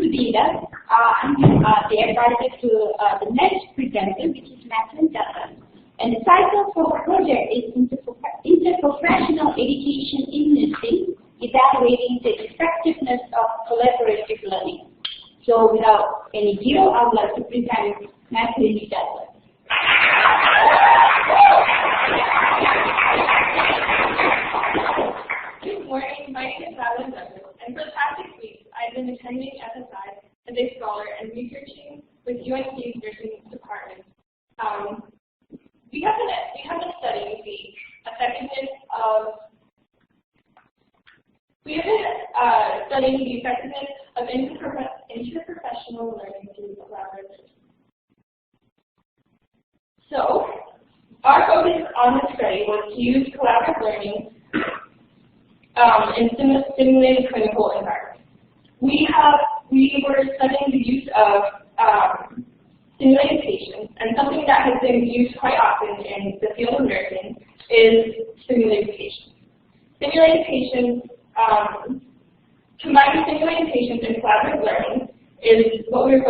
to Vida. I'm the advisor to the next presenter, which is Matilyn. And the title for our project is Interprofessional Education in Nursing, Evaluating the Effectiveness of Collaborative Learning. So without any ado, I would like to present Matilyn. Good morning, my name is Matilyn, and for the past 6 weeks, I've been attending SSI as a scholar and researching with UNC's nursing department. We have been studying the effectiveness of interprofessional learning through collaboration. So, our focus on this study was to use collaborative learning in simulated clinical environments. We were studying the use of simulated patients, and something that has been used quite often in the field of nursing is simulated patients. Simulated patients, combining simulated patients and collaborative learning is what we're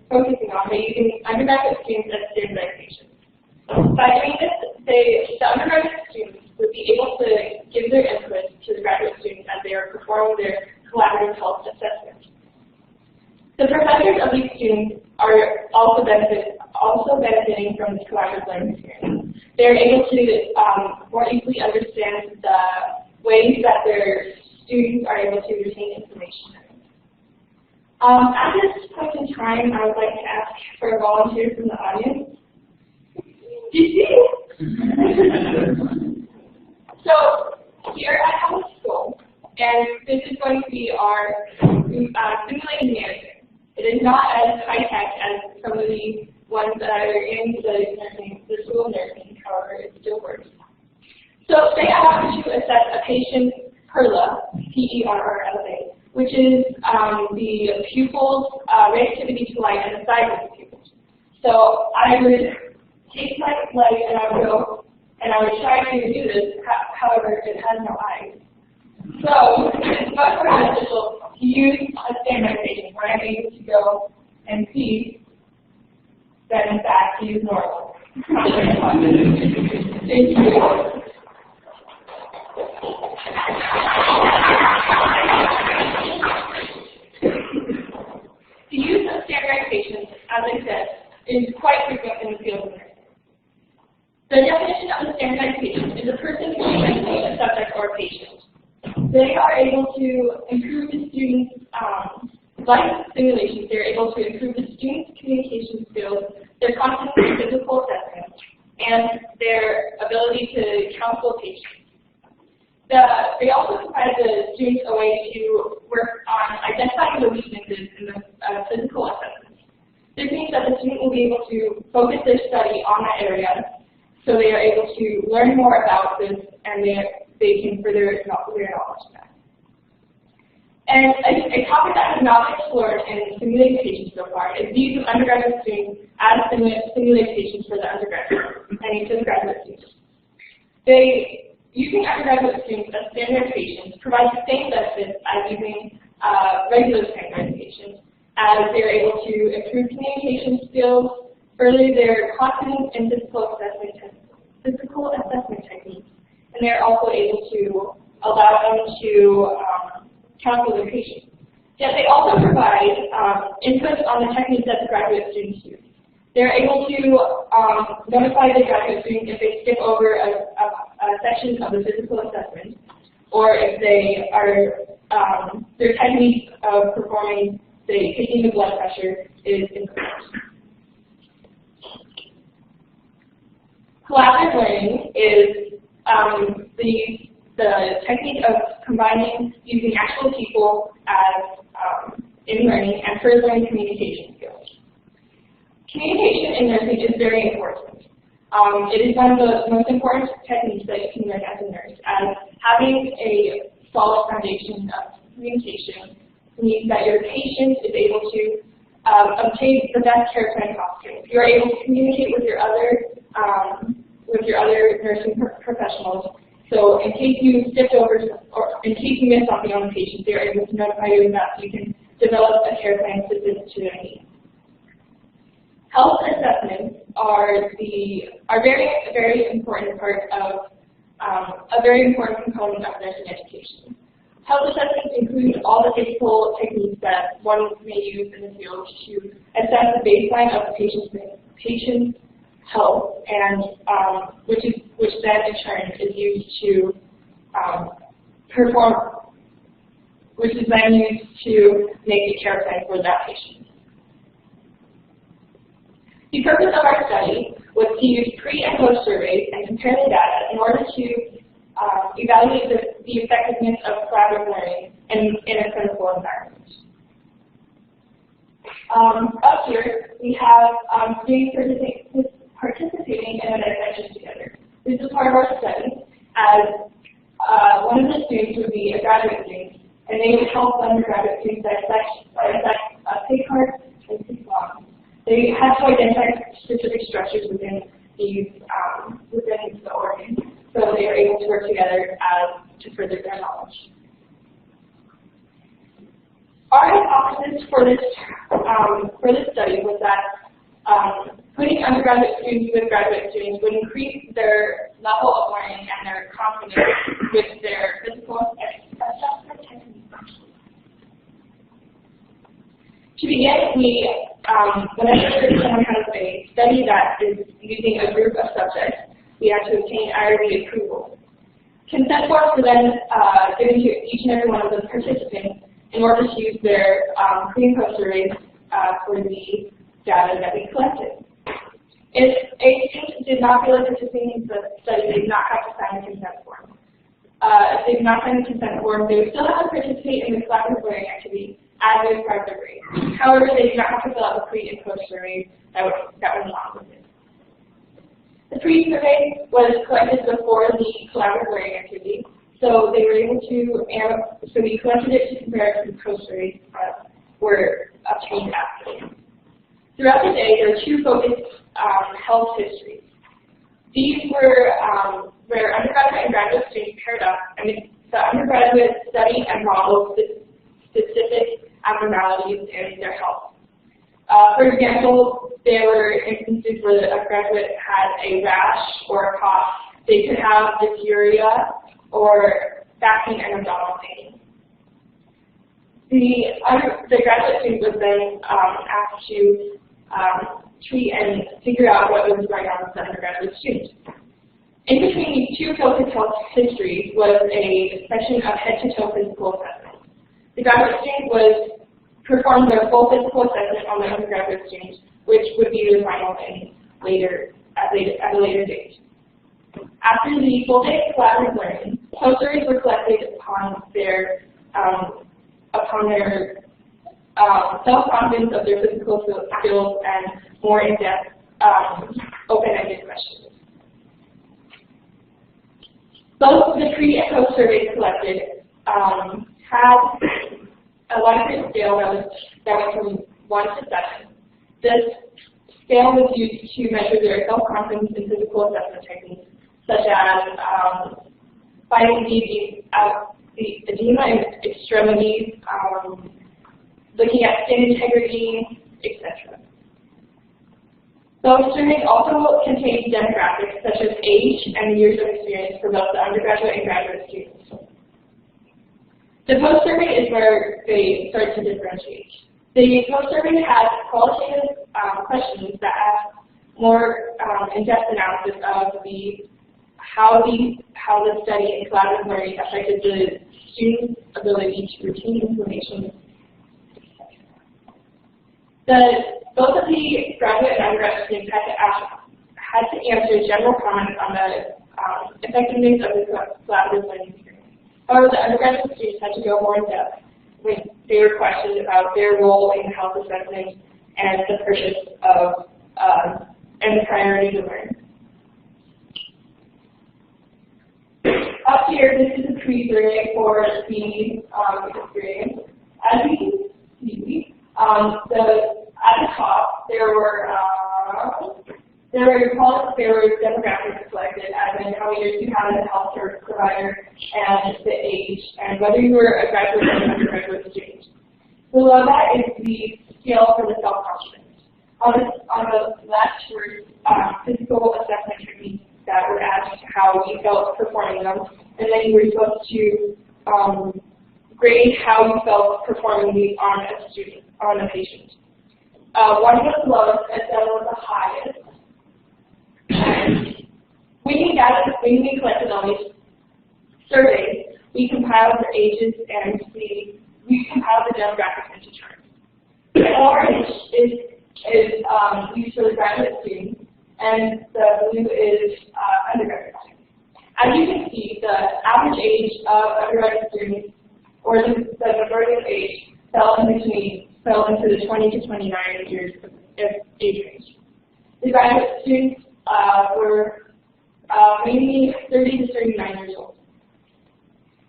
focusing on by using undergraduate students as standardized patients. By doing this, the undergraduate students would be able to give their input to the graduate students as they are performing their collaborative health assessment. The professors of these students are also benefiting from this collaborative learning experience. They're able to more easily understand the ways that their students are able to retain information. At this point in time, I would like to ask for a volunteer from the audience. So, here at our school, and this is going to be our simulated narrative. It is not as high-tech as some of the ones that are in the school of nursing, however, it still works. So, say I want to assess a patient's PERLA, P-E-R-R-L-A, which is the pupil's reactivity to light and the size of the pupils. So, I would take my leg and I would go, and I would try to do this, however, it has no eyes. So, it's much more beneficial to use a standardization where I'm able to go and see that, in fact, to use normal. Thank you. The use of standardization, as I said, is quite frequent in the field of nursing. The definition of a standardized patient is a person who is a subject or a patient. They are able to improve the students' like simulations. They're able to improve the students' communication skills, their confidence in physical assessment, and their ability to counsel patients. They also provide the students a way to work on identifying the weaknesses in the physical assessment. This means that the student will be able to focus their study on that area, so they are able to learn more about this, and they can further their knowledge of that. And a topic that has not been explored in simulated patients so far is the use of undergraduate students as simulated patients for the undergraduate and for the graduate students. Using undergraduate students as standard patients provides the same benefits as using regular standardized patients, as they're able to improve communication skills, further their confidence in physical assessment techniques, and they're also able to allow them to counsel their patients. Yet they also provide input on the techniques that the graduate students use. They're able to notify the graduate students if they skip over a section of the physical assessment, or if they are their technique of performing, say, taking the blood pressure is incorrect. Collaborative learning is the technique of combining using actual people as in learning and furthering communication skills. Communication in nursing is very important. It is one of the most important techniques that you can learn as a nurse, as having a solid foundation of communication means that your patient is able to obtain the best care plan possible. If you're able to communicate with your other nursing professionals, so in case you skipped over or in case you missed something on the patient, they're able to notify you that you can develop a care plan specific to their needs. Health assessments are a very important part of a very important component of nursing education. Health assessments include all the physical techniques that one may use in the field to assess the baseline of the patient's health, and which then in turn is used to make a care plan for that patient. The purpose of our study was to use pre- and post-surveys and compare the data in order to evaluate the effectiveness of collaborative learning in a clinical environment. Up here, we have students participating in a dissection together. This is part of our study, as one of the students would be a graduate student, and they would help undergraduate students dissect pig hearts and pig lungs. They had to identify specific structures within the organ, so they are able to work together to further their knowledge. Our hypothesis for this study was that putting undergraduate students with graduate students would increase their level of learning and their confidence with their physical assessment techniques. To begin, whenever someone has a study that is using a group of subjects, we have to obtain IRB approval. Consent forms were then given to each and every one of the participants in order to use their pre- and post surveys for the data that we collected. If a student did not feel like participating in the study, they did not have to sign a consent form. If they did not sign the consent form, they would still have to participate in the collaborative learning activity as a part of their grade. However, they did not have to fill out the pre- and post survey that was not with it. The pre-survey was collected before the collaborative learning activity, so they were able to, so we collected it to compare to the post surveys that were obtained after. Throughout the day, there were two focused health histories. These were where undergraduate and graduate students paired up, and the undergraduate studied and modeled specific abnormalities in their health. For example, there were instances where a graduate had a rash or a cough. They could have dysuria or back pain and abdominal pain. The graduate student was then asked to treat and figure out what was going on with the undergraduate student. In between these two focused health histories was a section of head-to-toe physical assessment. The graduate student performed their full physical assessment on the undergraduate student, which would be their final and at a later date. After the full day of collaborative learning, post surveys were collected upon their self-confidence of their physical skills and more in-depth, open-ended questions. Both the pre- and post surveys collected had a Lrng scale that went from 1 to 7. This scale was used to measure their self-confidence in physical assessment techniques, such as finding the edema in extremities, looking at skin integrity, etc. Those surveys also contain demographics such as age and years of experience for both the undergraduate and graduate students. The post survey is where they start to differentiate. The post survey has qualitative questions that ask more in-depth analysis of how the study and collaborative learning affected the student's ability to retain information. Both of the graduate and undergraduate students had to answer general comments on the effectiveness of the collaborative learning experience. However, the undergraduate students had to go more in depth when they were questioned about their role in health assessment and the purpose of and the priority to learn. Up here, this is a pre-survey for the experience. As you can see, at the top, there were demographics collected, as in how many years you had as a healthcare provider and the age, and whether you were a graduate or an undergraduate student. Below that is the scale for the self-confidence. On the left were physical assessment techniques that were asked how you felt performing them, and then you were supposed to grade how you felt performing these on a patient. One was the lowest, and seven was the highest. And when we collected on these surveys, we compiled the ages and we compiled the demographics into charts. The orange is used for the graduate students, and the blue is undergraduate students. As you can see, the average age of undergraduate students, or the majority of age, fell into the 20 to 29 years of age range. The graduate students were mainly 30 to 39 years old.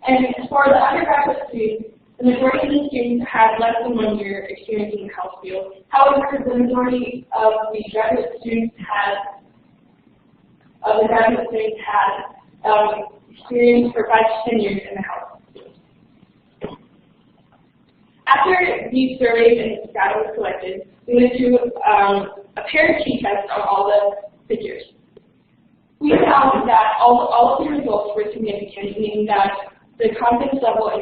And for the undergraduate students, the majority of the students had less than 1 year experience in the health field. However, the majority of the graduate students had experience for 5 to 10 years in the health field. After these surveys and data was collected, we went through a paired t-test on all the figures. We found that all of the results were significant, meaning that the confidence level in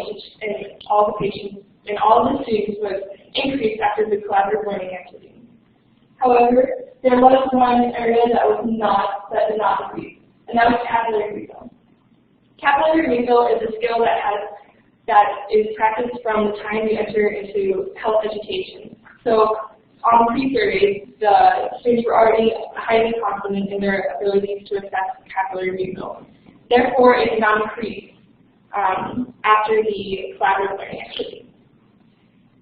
all the patients and all of the students was increased after the collaborative learning activity. However, there was one area that did not agree, and that was capillary refill. Capillary refill is a skill that is practiced from the time you enter into health education. So on pre-surveys, the students were already highly confident in their abilities to assess capillary refill. Therefore, it did not increase after the collaborative learning activity.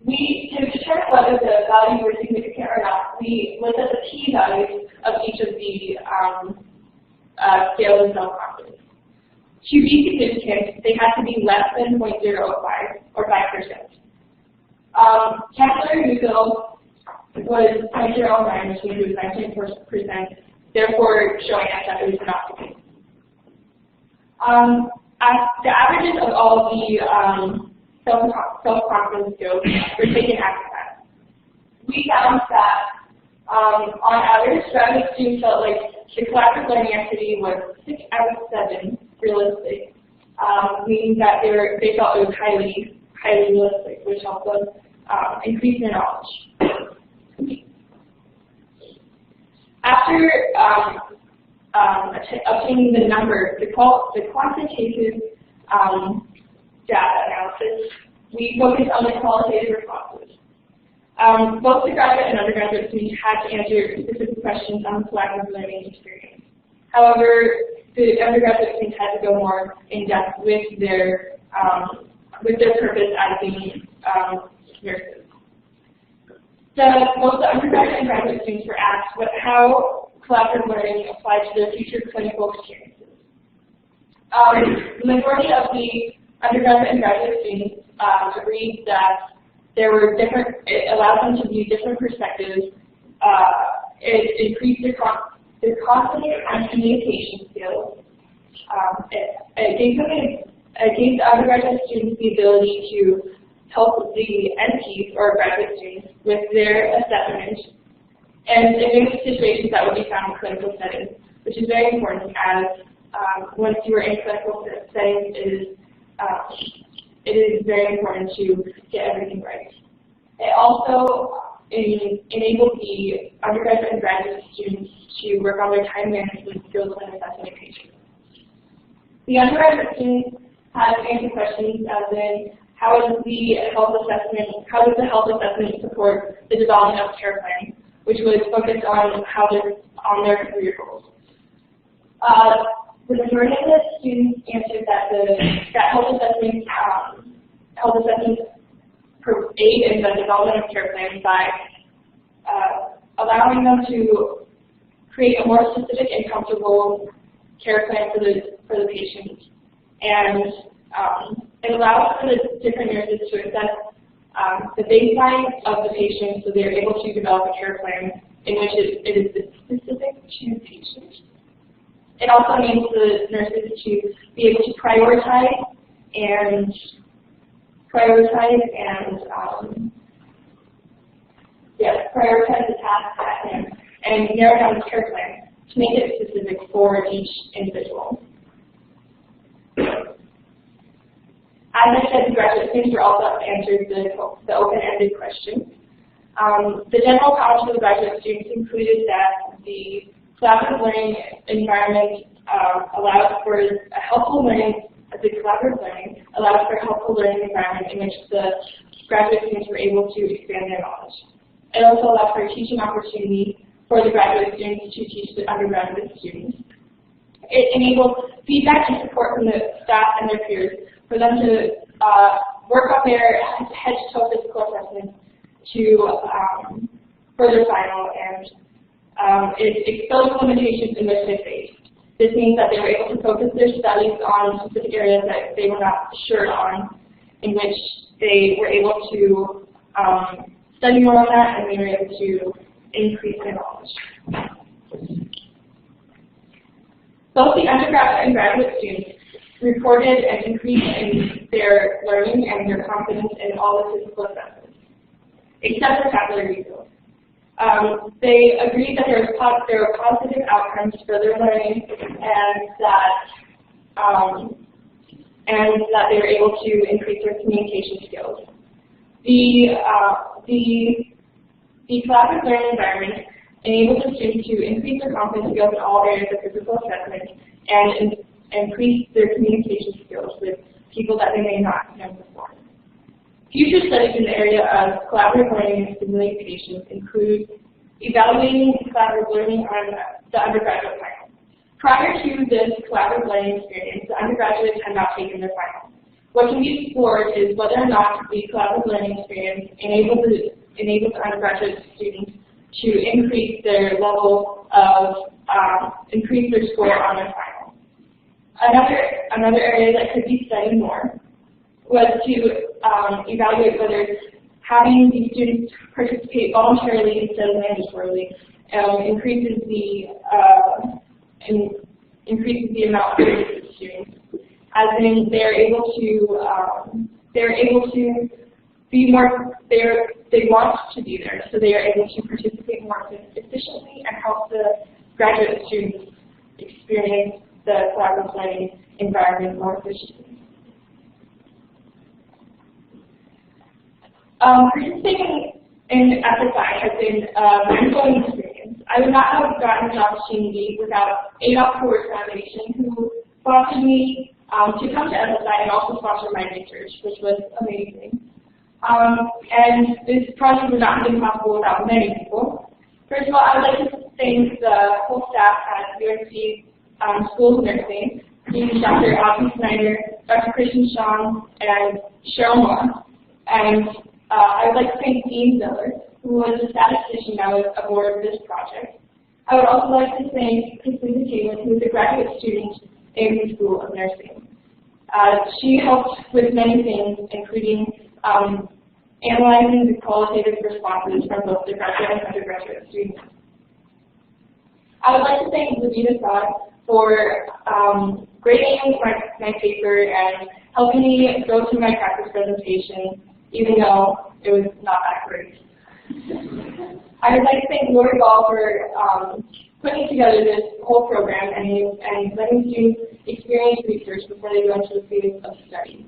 To determine whether the values were significant or not, we looked at the p-values of each of the scales of self-confidence. To be significant, they had to be less than 0.05 or 5%. Capillary refill was 0.09, which means it was 19%, therefore showing us that it was not significant. The averages of all the self-confidence skills were taken after that. We found that, on average, graduate students felt like the collaborative learning activity was 6 out of 7 realistic, meaning that they felt it was highly realistic, which helped them increase their knowledge. After obtaining the numbers, the quantitative data analysis, we focused on the qualitative responses. Both the graduate and undergraduate students had to answer specific questions on the collaborative learning experience. However, the undergraduate students had to go more in depth with their purpose as being nurses. Both the undergraduate and graduate students were asked how collaborative learning applied to their future clinical experiences. The majority of the undergraduate and graduate students agreed that it allowed them to view different perspectives, it increased their confidence and communication skills. It gave the undergraduate students the ability to help the NPs or graduate students with their assessment and in situations that would be found in clinical settings, which is very important as once you are in clinical settings, it is very important to get everything right. It also enabled the undergraduate and graduate students to work on their time management skills when assessing patients. The undergraduate students had to answer questions as in how does the health assessment support the development of care plans, which was focused on their career goals. The majority of the students answered that health assessments aid in the development of care plans by allowing them to create a more specific and comfortable care plan for the patient, and it allows for the different nurses to assess the baseline of the patient, so they're able to develop a care plan in which it is specific to the patient. It also enables the nurses to be able to prioritize and prioritize the tasks at hand and narrow down the care plan to make it specific for each individual. As I said, the graduate students were also answered the open-ended questions. The general comments for the graduate students included that the collaborative learning environment allows for a helpful learning. The collaborative learning allows for a helpful learning environment in which the graduate students were able to expand their knowledge. It also allows for a teaching opportunity for the graduate students to teach the undergraduate students. It enabled feedback and support from the staff and their peers for them to work on their head-to-toe physical assessments to further final, and it exposed limitations in which they faced. This means that they were able to focus their studies on specific areas that they were not sure on, in which they were able to study more on that, and they were able to increase their knowledge. Both the undergraduate and graduate students reported an increase in their learning and their confidence in all the physical assessments, except for capillary refill. They agreed that there were positive outcomes for their learning, and that they were able to increase their communication skills. The collaborative learning environment enabled the students to increase their confidence skills in all areas of physical assessment and increase their communication skills with people that they may not have known before. Future studies in the area of collaborative learning and stimulating patients include evaluating collaborative learning on the undergraduate final. Prior to this collaborative learning experience, the undergraduates had not taken their final. What can be explored is whether or not the collaborative learning experience enables the undergraduate students to increase their level of, increase their score on their final. Another area that could be studied more was to evaluate whether having these students participate voluntarily instead of mandatorily increases the amount of students, as in they're able to be more, they want to be there, so they are able to participate more efficiently and help the graduate students experience the collaborative learning environment more efficiently. Participating in SSI has been an ongoing experience. I would not have gotten the opportunity without Adolph Coors Foundation, who sponsored me to come to SSI and also sponsor my research, which was amazing. And this project would not have been possible without many people. First of all, I would like to thank the whole staff at UNC School of Nursing, including Dr. Audrey Snyder, Dr. Christian Shawn, and Cheryl Moore. And I would like to thank Dean Ziller, who was a statistician that was aboard this project. I would also like to thank Christina Taylor, who is a graduate student in the School of Nursing. She helped with many things, including analyzing the qualitative responses from both the graduate and undergraduate students. I would like to thank Levita Saad for grading my paper and helping me go through my practice presentation, even though it was not that great. I would like to thank Lori Ball for putting together this whole program and letting students experience research before they go into the field of study.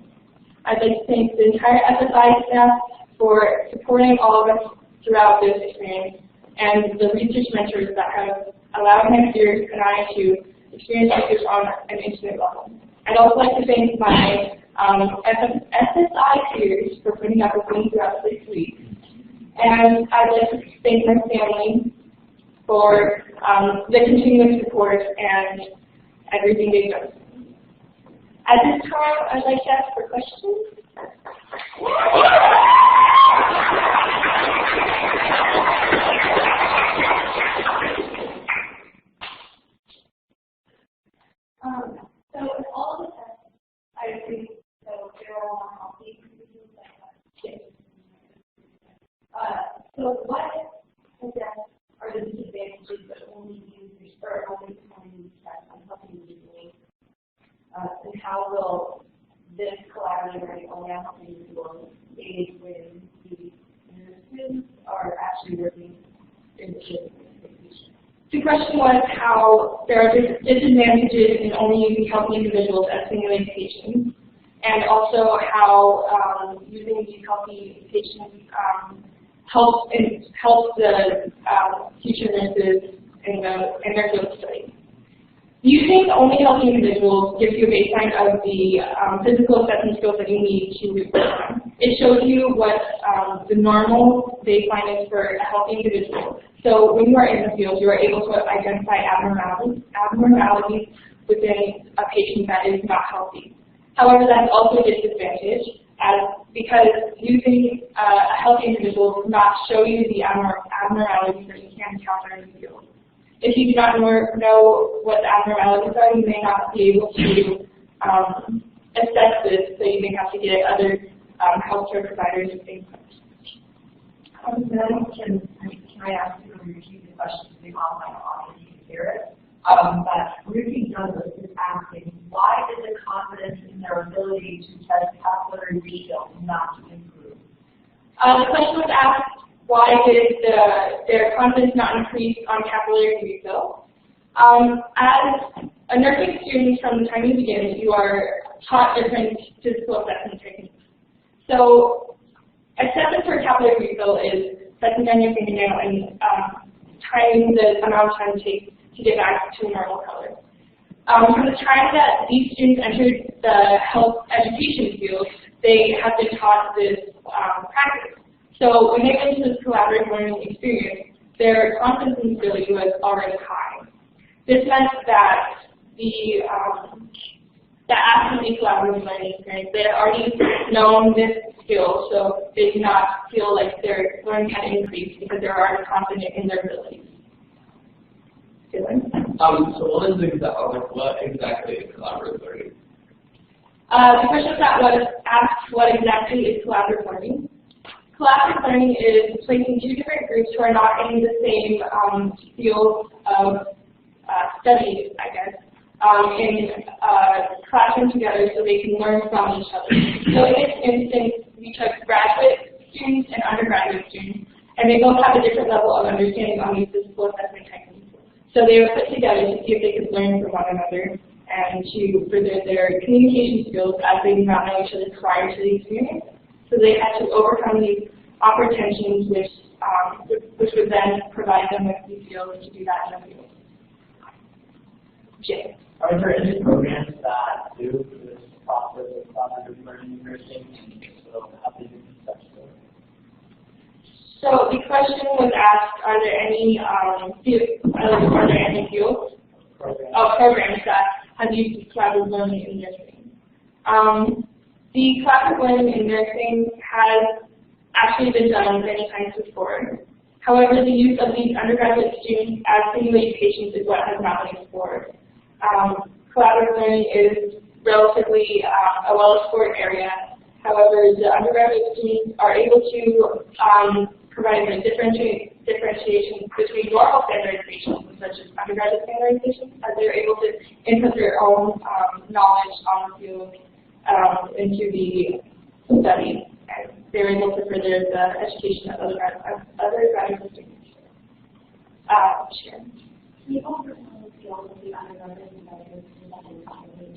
I'd like to thank the entire SSI staff for supporting all of us throughout this experience, and the research mentors that have allowed my peers and I to experience research on an intimate level. I'd also like to thank my SSI peers for putting up with me throughout 6 weeks. And I'd like to thank my family for the continuous support and everything they've done. At this time, I'd like to ask for questions. So with all of the tests, I agree. So they're all unhealthy. So what are the disadvantages that only users or only performing these tests on helping individuals? And how will this collaborative learning only help individuals engage with the students or actually actually working in the field of education? The question was how there are disadvantages in only using healthy individuals as simulated patients, and also how using these healthy patients helps the future nurses in their field study. Using only healthy individuals gives you a baseline of the physical assessment skills that you need to perform. It shows you what the normal baseline is for a healthy individual. So when you are in the field, you are able to identify abnormalities within a patient that is not healthy. However, that's also a disadvantage, because using a healthy individual does not show you the abnormalities that you can encounter in the field. If you do not know what the abnormalities are, you may not be able to assess this, so you may have to get other healthcare providers and things like that. Can I ask you to repeat the question to the online audience to hear it? But Ruthie Douglas is asking, why is the confidence in their ability to test capillary refill not improve? The question was asked, why did their confidence not increase on capillary refill? As a nursing student, from the time you begin, you are taught different physical assessment techniques. So, assessment for capillary refill is pressing down your fingernail and timing the amount of time it takes to get back to a normal color. From the time that these students entered the health education field, they have been taught this practice. So when they went into this collaborative learning experience, their confidence in ability was already high. This meant that after the collaborative learning experience, they had already known this skill, so they did not feel like their learning had increased because they were already confident in their abilities. So what exactly is collaborative learning? The question was asked, what exactly is collaborative learning? Collaborative learning is placing two different groups who are not in the same field of study, I guess, in a classroom together so they can learn from each other. So in this instance, we took graduate students and undergraduate students, and they both have a different level of understanding on these physical assessment techniques. So they were put together to see if they could learn from one another and to further their communication skills as they did not know each other prior to the experience. So they had to overcome these awkward tensions, which would then provide them with the skills to do that in the field. Jay. Are there any programs that do this process of collaborative learning and nursing, and so how do you such things? So the question was asked: are there any fields, programs that have used collaborative learning in nursing? The collaborative learning in nursing has actually been done many times before. However, the use of these undergraduate students as simulated patients is what has not been explored. Collaborative learning is relatively a well-explored area. However, the undergraduate students are able to provide a differentiation between normal standardizations, such as undergraduate standardizations, as they're able to input their own knowledge on the field into the study, and they're able to further the education of other graduate students. Sharon. Can you offer some of the skills of the undergraduate and graduate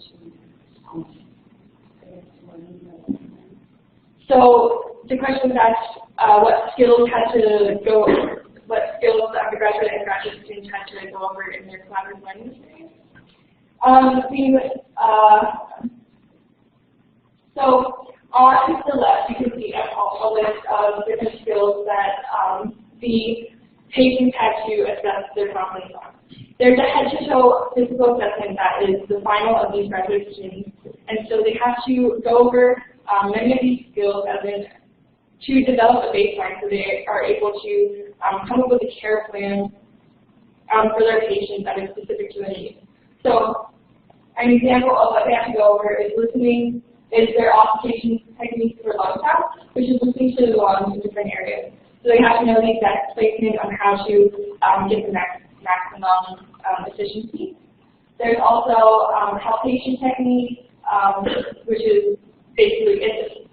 students? So the question was asked, what skills the undergraduate and graduate students had to go over in their collaborative learning experience. So on the left, you can see a list of different skills that the patients had to assess their confidence on. There's a head-to-toe physical assessment that is the final of these graduate students, and so they have to go over many of these skills to develop a baseline so they are able to come up with a care plan for their patients that is specific to their needs. So an example of what they have to go over is listening. Is their auscultation techniques for lung sound, which is listening to the lungs in different areas. So they have to know the exact placement on how to get the maximum efficiency. There's also palpation technique, which is basically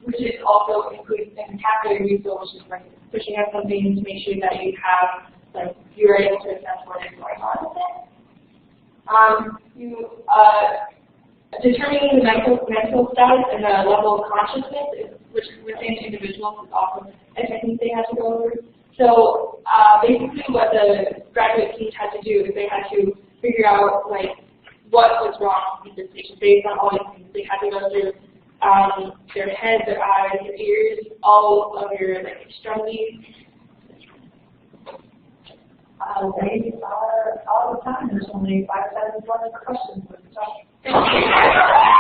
which is also includes and vocabulary refill, which is like pushing up something to make sure that you have like you're able to assess what is going on with it. Determining the mental status and the level of consciousness, which within individuals is also a technique they had to go over. So basically what the graduate teams had to do is they had to figure out like what was wrong with this patient based on all these things. They had to go through their head, their eyes, their ears, all of your like extremities. They are out of time. There's only 5 seconds left for questions.